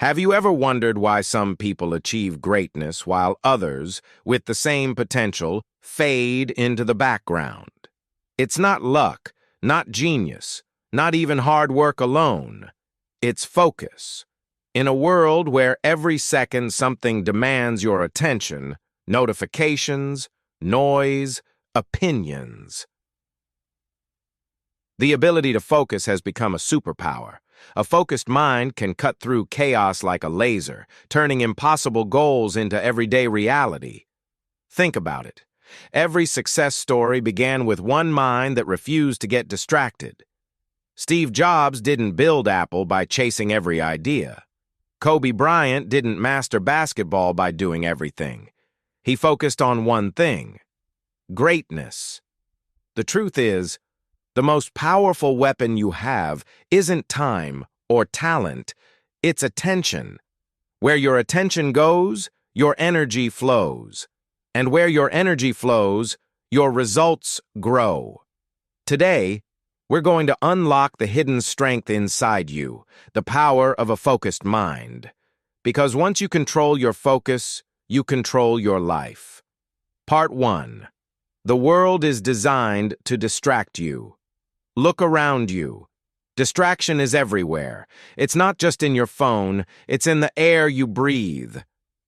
Have you ever wondered why some people achieve greatness while others, with the same potential, fade into the background? It's not luck, not genius, not even hard work alone. It's focus. In a world where every second something demands your attention, notifications, noise, opinions. The ability to focus has become a superpower. A focused mind can cut through chaos like a laser, turning impossible goals into everyday reality. Think about it. Every success story began with one mind that refused to get distracted. Steve Jobs didn't build Apple by chasing every idea. Kobe Bryant didn't master basketball by doing everything. He focused on one thing: greatness. The truth is, the most powerful weapon you have isn't time or talent, it's attention. Where your attention goes, your energy flows. And where your energy flows, your results grow. Today, we're going to unlock the hidden strength inside you, the power of a focused mind. Because once you control your focus, you control your life. Part 1. The world is designed to distract you. Look around you. Distraction is everywhere. It's not just in your phone, it's in the air you breathe.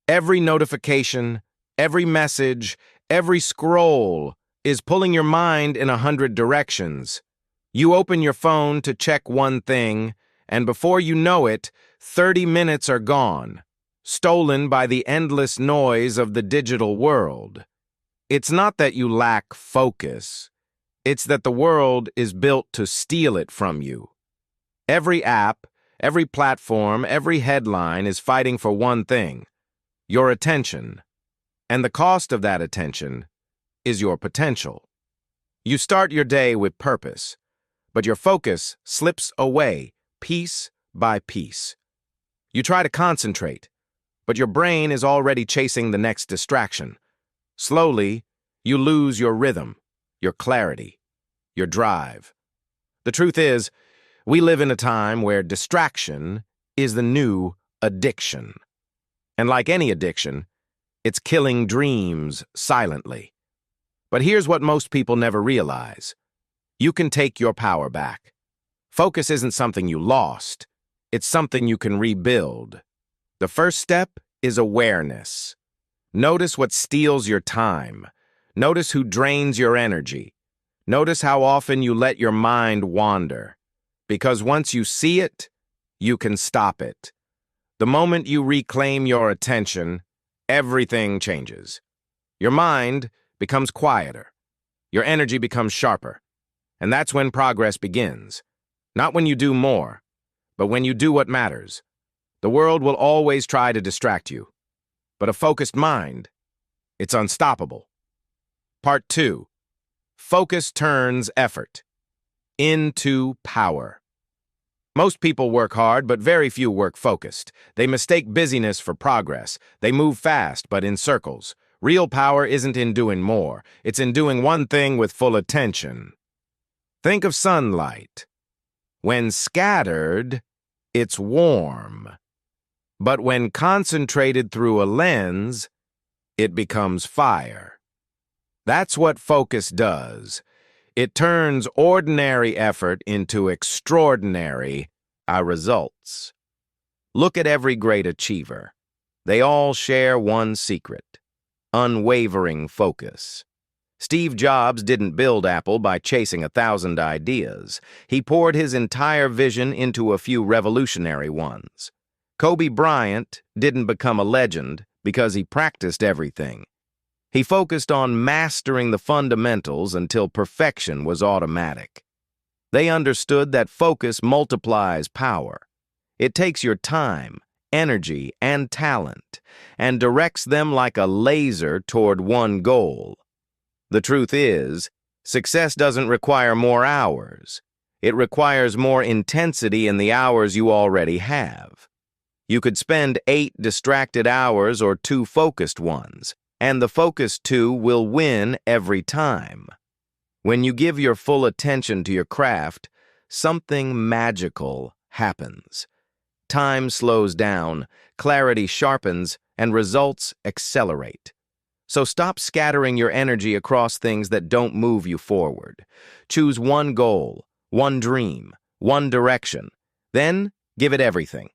Every notification, every message, every scroll is pulling your mind in 100 directions. You open your phone to check one thing, and before you know it, 30 minutes are gone, stolen by the endless noise of the digital world. It's not that you lack focus. It's that the world is built to steal it from you. Every app, every platform, every headline is fighting for one thing: your attention. And the cost of that attention is your potential. You start your day with purpose, but your focus slips away piece by piece. You try to concentrate, but your brain is already chasing the next distraction. Slowly, you lose your rhythm, your clarity, your drive. The truth is, we live in a time where distraction is the new addiction. And like any addiction, it's killing dreams silently. But here's what most people never realize. You can take your power back. Focus isn't something you lost. It's something you can rebuild. The first step is awareness. Notice what steals your time. Notice who drains your energy. Notice how often you let your mind wander. Because once you see it, you can stop it. The moment you reclaim your attention, everything changes. Your mind becomes quieter. Your energy becomes sharper. And that's when progress begins. Not when you do more, but when you do what matters. The world will always try to distract you. But a focused mind, it's unstoppable. Part 2. Focus turns effort into power. Most people work hard, but very few work focused. They mistake busyness for progress. They move fast, but in circles. Real power isn't in doing more. It's in doing one thing with full attention. Think of sunlight. When scattered, it's warm. But when concentrated through a lens, it becomes fire. That's what focus does. It turns ordinary effort into extraordinary results. Look at every great achiever. They all share one secret: unwavering focus. Steve Jobs didn't build Apple by chasing 1,000 ideas. He poured his entire vision into a few revolutionary ones. Kobe Bryant didn't become a legend because he practiced everything. He focused on mastering the fundamentals until perfection was automatic. They understood that focus multiplies power. It takes your time, energy, and talent, and directs them like a laser toward one goal. The truth is, success doesn't require more hours. It requires more intensity in the hours you already have. You could spend 8 distracted hours or 2 focused ones, and the focused 2 will win every time. When you give your full attention to your craft, something magical happens. Time slows down, clarity sharpens, and results accelerate. So stop scattering your energy across things that don't move you forward. Choose one goal, one dream, one direction. Then give it everything.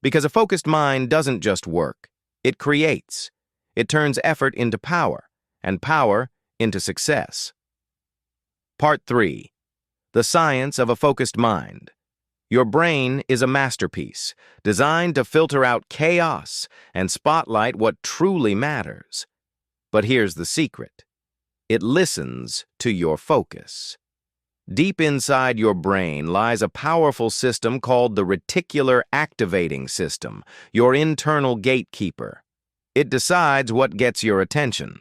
Because a focused mind doesn't just work, it creates. It turns effort into power, and power into success. Part 3. The Science of a Focused Mind. Your brain is a masterpiece, designed to filter out chaos and spotlight what truly matters. But here's the secret. It listens to your focus. Deep inside your brain lies a powerful system called the reticular activating system, your internal gatekeeper. It decides what gets your attention.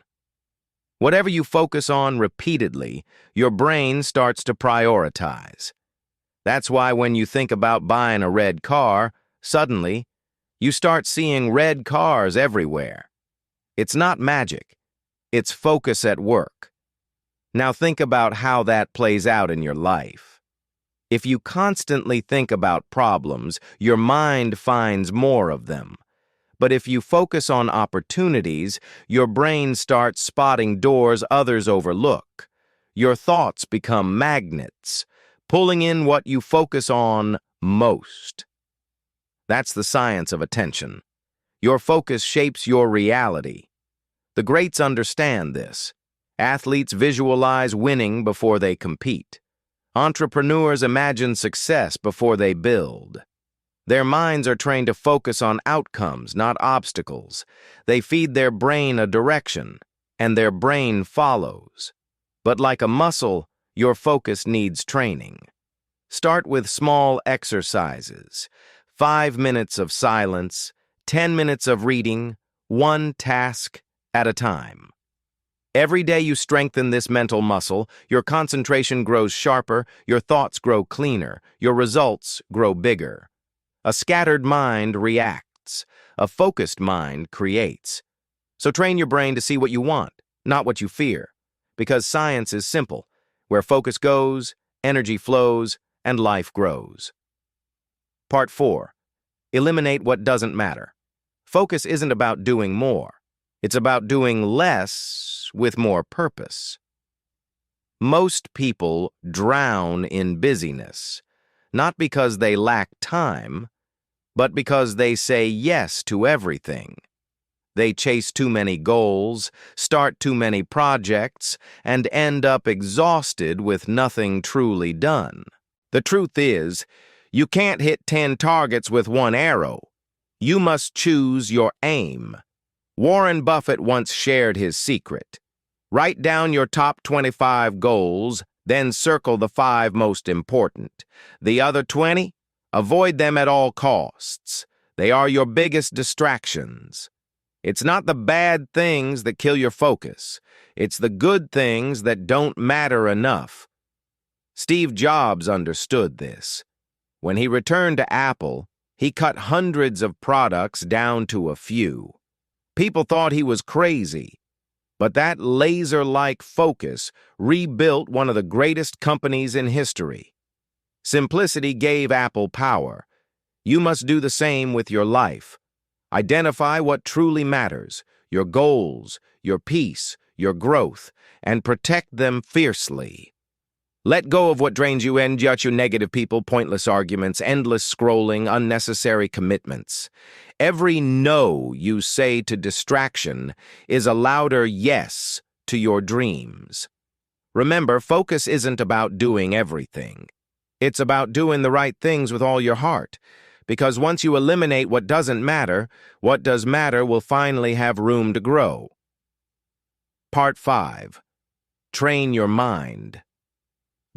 Whatever you focus on repeatedly, your brain starts to prioritize. That's why when you think about buying a red car, suddenly, you start seeing red cars everywhere. It's not magic. It's focus at work. Now think about how that plays out in your life. If you constantly think about problems, your mind finds more of them. But if you focus on opportunities, your brain starts spotting doors others overlook. Your thoughts become magnets, pulling in what you focus on most. That's the science of attention. Your focus shapes your reality. The greats understand this. Athletes visualize winning before they compete. Entrepreneurs imagine success before they build. Their minds are trained to focus on outcomes, not obstacles. They feed their brain a direction, and their brain follows. But like a muscle, your focus needs training. Start with small exercises. 5 minutes of silence, 10 minutes of reading, one task at a time. Every day you strengthen this mental muscle, your concentration grows sharper, your thoughts grow cleaner, your results grow bigger. A scattered mind reacts. A focused mind creates. So train your brain to see what you want, not what you fear. Because science is simple. Where focus goes, energy flows, and life grows. Part 4. Eliminate what doesn't matter. Focus isn't about doing more. It's about doing less with more purpose. Most people drown in busyness, not because they lack time, but because they say yes to everything. They chase too many goals, start too many projects, and end up exhausted with nothing truly done. The truth is, you can't hit 10 targets with one arrow. You must choose your aim. Warren Buffett once shared his secret. Write down your top 25 goals, then circle the 5 most important. The other 20, avoid them at all costs. They are your biggest distractions. It's not the bad things that kill your focus. It's the good things that don't matter enough. Steve Jobs understood this. When he returned to Apple, he cut hundreds of products down to a few. People thought he was crazy, but that laser-like focus rebuilt one of the greatest companies in history. Simplicity gave Apple power. You must do the same with your life. Identify what truly matters, your goals, your peace, your growth, and protect them fiercely. Let go of what drains you and judge you negative people, pointless arguments, endless scrolling, unnecessary commitments. Every no you say to distraction is a louder yes to your dreams. Remember, focus isn't about doing everything. It's about doing the right things with all your heart. Because once you eliminate what doesn't matter, what does matter will finally have room to grow. Part 5. Train your mind.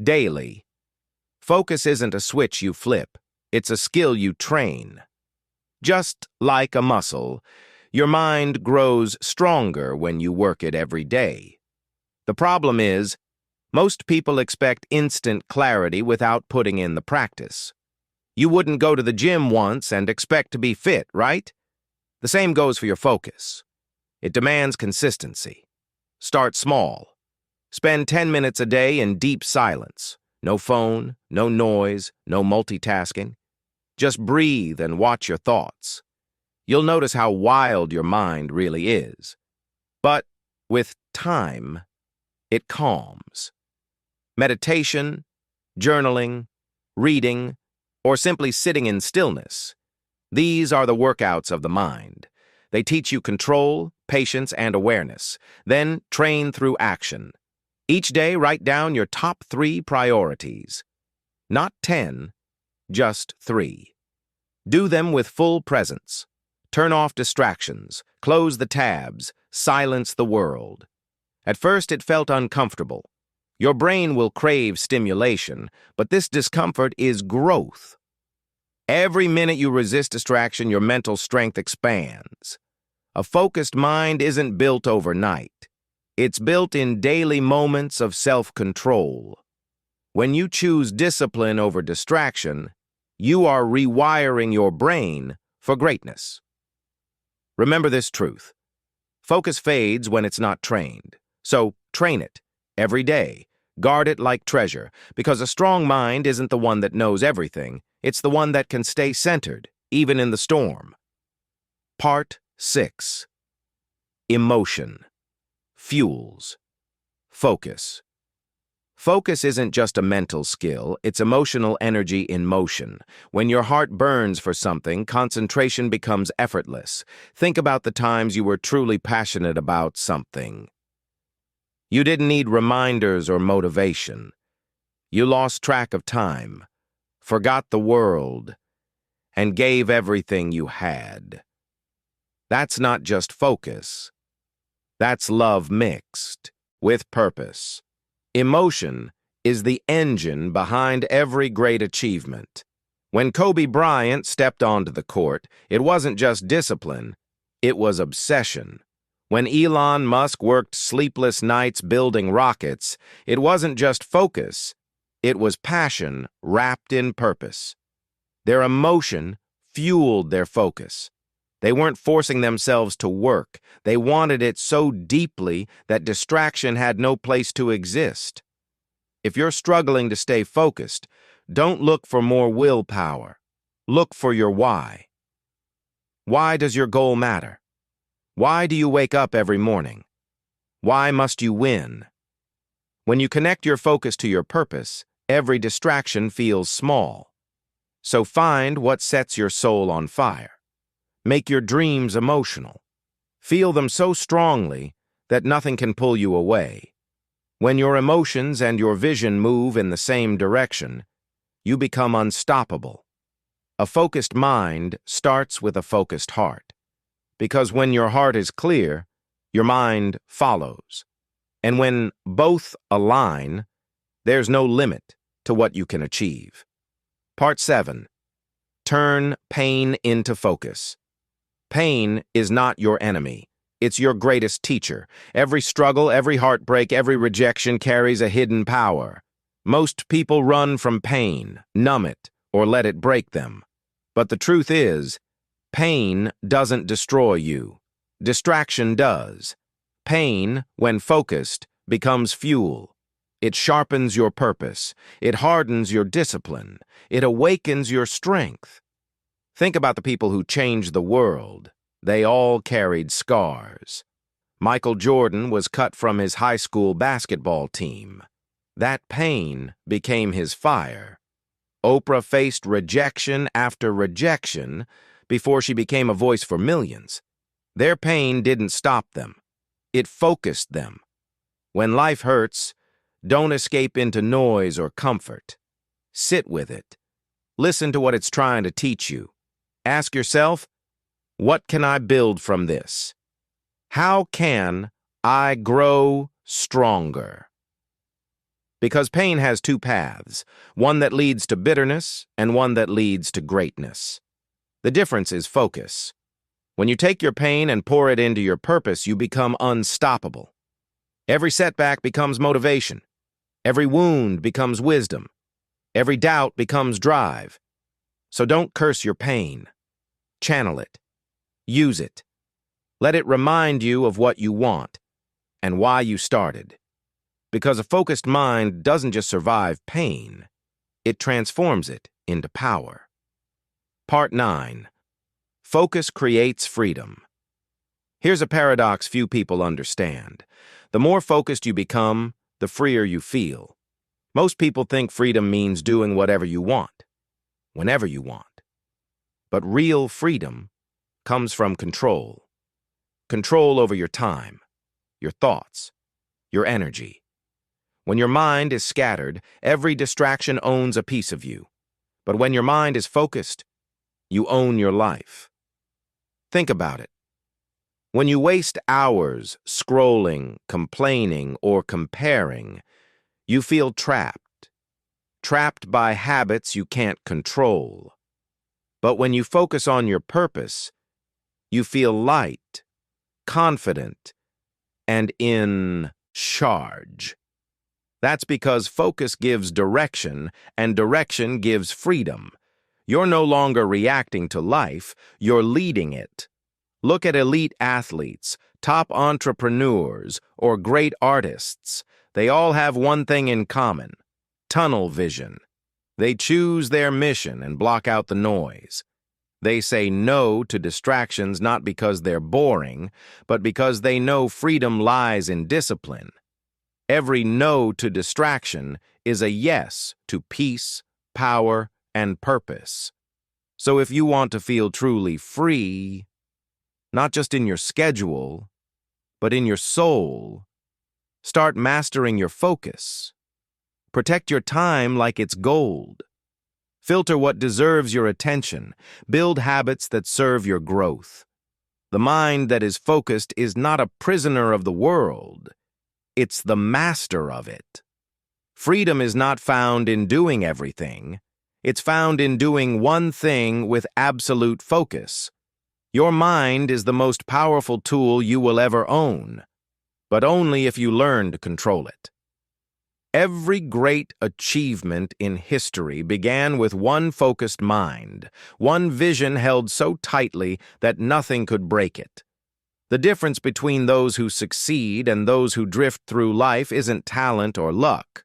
Daily. Focus isn't a switch you flip. It's a skill you train. Just like a muscle, your mind grows stronger when you work it every day. The problem is, most people expect instant clarity without putting in the practice. You wouldn't go to the gym once and expect to be fit, right? The same goes for your focus. It demands consistency. Start small. Spend 10 minutes a day in deep silence. No phone, no noise, no multitasking. Just breathe and watch your thoughts. You'll notice how wild your mind really is. But with time, it calms. Meditation, journaling, reading, or simply sitting in stillness. These are the workouts of the mind. They teach you control, patience, and awareness. Then train through action. Each day, write down your top 3 priorities. Not 10, just 3. Do them with full presence. Turn off distractions, close the tabs, silence the world. At first, it felt uncomfortable. Your brain will crave stimulation, but this discomfort is growth. Every minute you resist distraction, your mental strength expands. A focused mind isn't built overnight. It's built in daily moments of self-control. When you choose discipline over distraction, you are rewiring your brain for greatness. Remember this truth. Focus fades when it's not trained. So train it every day. Guard it like treasure, because a strong mind isn't the one that knows everything. It's the one that can stay centered, even in the storm. Part 6. Emotion. Fuels. Focus. Focus isn't just a mental skill, it's emotional energy in motion. When your heart burns for something, concentration becomes effortless. Think about the times you were truly passionate about something. You didn't need reminders or motivation. You lost track of time, forgot the world, and gave everything you had. That's not just focus. That's love mixed with purpose. Emotion is the engine behind every great achievement. When Kobe Bryant stepped onto the court, it wasn't just discipline, it was obsession. When Elon Musk worked sleepless nights building rockets, it wasn't just focus, it was passion wrapped in purpose. Their emotion fueled their focus. They weren't forcing themselves to work. They wanted it so deeply that distraction had no place to exist. If you're struggling to stay focused, don't look for more willpower. Look for your why. Why does your goal matter? Why do you wake up every morning? Why must you win? When you connect your focus to your purpose, every distraction feels small. So find what sets your soul on fire. Make your dreams emotional. Feel them so strongly that nothing can pull you away. When your emotions and your vision move in the same direction, you become unstoppable. A focused mind starts with a focused heart. Because when your heart is clear, your mind follows. And when both align, there's no limit to what you can achieve. Part 7. Turn pain into focus. Pain is not your enemy. It's your greatest teacher. Every struggle, every heartbreak, every rejection carries a hidden power. Most people run from pain, numb it, or let it break them. But the truth is, pain doesn't destroy you. Distraction does. Pain, when focused, becomes fuel. It sharpens your purpose. It hardens your discipline. It awakens your strength. Think about the people who changed the world. They all carried scars. Michael Jordan was cut from his high school basketball team. That pain became his fire. Oprah faced rejection after rejection before she became a voice for millions. Their pain didn't stop them. It focused them. When life hurts, don't escape into noise or comfort. Sit with it. Listen to what it's trying to teach you. Ask yourself, what can I build from this? How can I grow stronger? Because pain has 2 paths, one that leads to bitterness and one that leads to greatness. The difference is focus. When you take your pain and pour it into your purpose, you become unstoppable. Every setback becomes motivation. Every wound becomes wisdom. Every doubt becomes drive. So don't curse your pain. Channel it. Use it. Let it remind you of what you want and why you started. Because a focused mind doesn't just survive pain, it transforms it into power. Part 9. Focus creates freedom. Here's a paradox few people understand. The more focused you become, the freer you feel. Most people think freedom means doing whatever you want, whenever you want. But real freedom comes from control. Control over your time, your thoughts, your energy. When your mind is scattered, every distraction owns a piece of you. But when your mind is focused, you own your life. Think about it. When you waste hours scrolling, complaining, or comparing, you feel trapped. Trapped by habits you can't control. But when you focus on your purpose, you feel light, confident, and in charge. That's because focus gives direction, and direction gives freedom. You're no longer reacting to life, you're leading it. Look at elite athletes, top entrepreneurs, or great artists. They all have one thing in common: tunnel vision. They choose their mission and block out the noise. They say no to distractions not because they're boring, but because they know freedom lies in discipline. Every no to distraction is a yes to peace, power, and purpose. So if you want to feel truly free, not just in your schedule, but in your soul, start mastering your focus. Protect your time like it's gold. Filter what deserves your attention. Build habits that serve your growth. The mind that is focused is not a prisoner of the world. It's the master of it. Freedom is not found in doing everything. It's found in doing one thing with absolute focus. Your mind is the most powerful tool you will ever own, but only if you learn to control it. Every great achievement in history began with one focused mind, one vision held so tightly that nothing could break it. The difference between those who succeed and those who drift through life isn't talent or luck.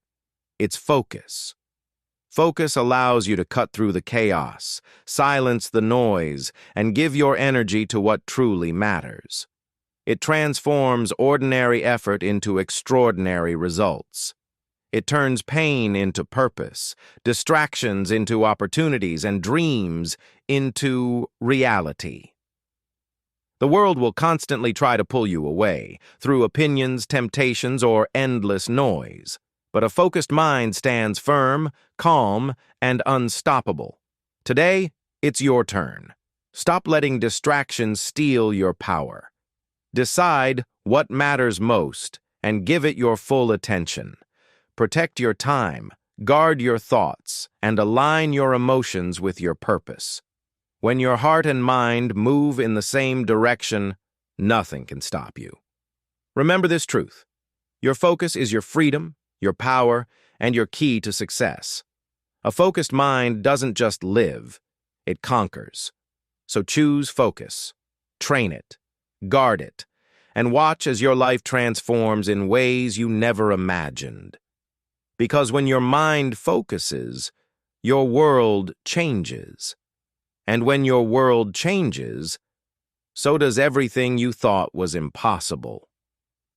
It's focus. Focus allows you to cut through the chaos, silence the noise, and give your energy to what truly matters. It transforms ordinary effort into extraordinary results. It turns pain into purpose, distractions into opportunities, and dreams into reality. The world will constantly try to pull you away, through opinions, temptations, or endless noise. But a focused mind stands firm, calm, and unstoppable. Today, it's your turn. Stop letting distractions steal your power. Decide what matters most and give it your full attention. Protect your time, guard your thoughts, and align your emotions with your purpose. When your heart and mind move in the same direction, nothing can stop you. Remember this truth: your focus is your freedom, your power, and your key to success. A focused mind doesn't just live, it conquers. So choose focus, train it, guard it, and watch as your life transforms in ways you never imagined. Because when your mind focuses, your world changes. And when your world changes, so does everything you thought was impossible.